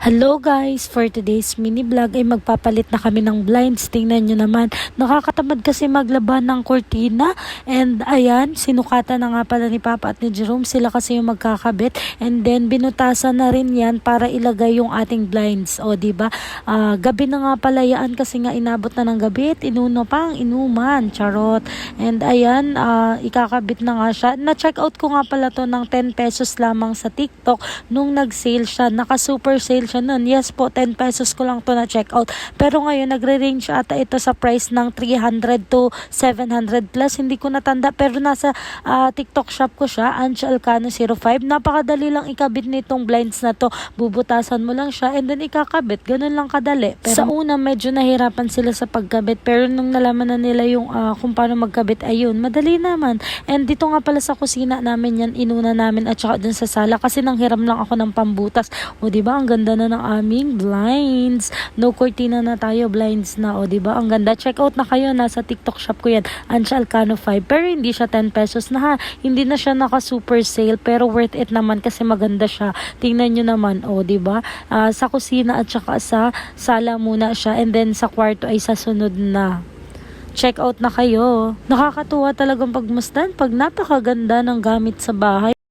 Hello guys! For today's mini vlog ay magpapalit na kami ng blinds. Tingnan nyo naman, nakakatamad kasi maglaban ng kortina. And ayan, sinukatan na nga pala ni Papa at ni Jerome. Sila kasi yung magkakabit. And then binutasan na rin yan para ilagay yung ating blinds. O diba? Gabi na nga pala yan kasi nga inabot na ng gabi at inuno pang inuman. Charot! And ayan, ikakabit na nga siya. Na-check out ko nga pala to ng 10 pesos lamang sa TikTok nung nag-sale siya. Naka-super sale siya nun. Yes po, 10 pesos ko lang to na check out. Pero ngayon, nagre-range ata ito sa price ng 300 to 700 plus. Hindi ko natanda. Pero nasa TikTok shop ko siya. Ancha Alcano 05. Napakadali lang ikabit nitong blinds na to. Bubutasan mo lang siya and then ikakabit. Ganun lang kadali. Pero sa una, medyo nahirapan sila sa pagkabit. Pero nung nalaman na nila yung kung paano magkabit, ayun, madali naman. And dito nga pala sa kusina namin yan, inuna namin at saka dun sa sala kasi nanghiram lang ako ng pambutas. O diba, ang ganda na ng aming blinds. No cortina na tayo, blinds na. O diba, ang ganda. Check out na kayo, nasa TikTok shop ko yan. Ancha Alcano 5. Pero hindi siya 10 pesos na ha. Hindi na siya naka super sale pero worth it naman kasi maganda siya. Tingnan nyo naman, o diba? Sa kusina at saka sa sala muna siya and then sa kwarto ay sa sunod na. Check out na kayo. Nakakatuwa talagang pagmasdan pag napakaganda ng gamit sa bahay.